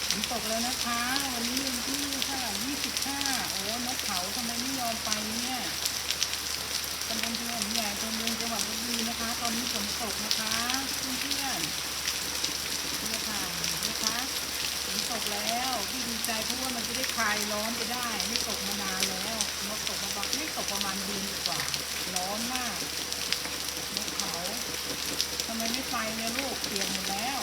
ฝนตกแล้วนะคะวันนี้วันที่เท่าไหร่25โอ้นกเขาทำไมไม่ยอมไปเนี่ยตำบลเชียงใหญ่ตัวเมืองจังหวัดลพบุรีนะคะตอนนี้ฝนตกนะคะเพื่อนนี่ค่ะนะคะฝนตกแล้วพี่ดีใจเพราะว่ามันจะได้คลายร้อนไปได้ไม่ตกมานานแล้วนกตกมาบ้างไม่ตกประมาณเดือนกว่าร้อนมากนกเขาทำไมไม่ไปเนี่ยลูกเปียกหมดแล้ว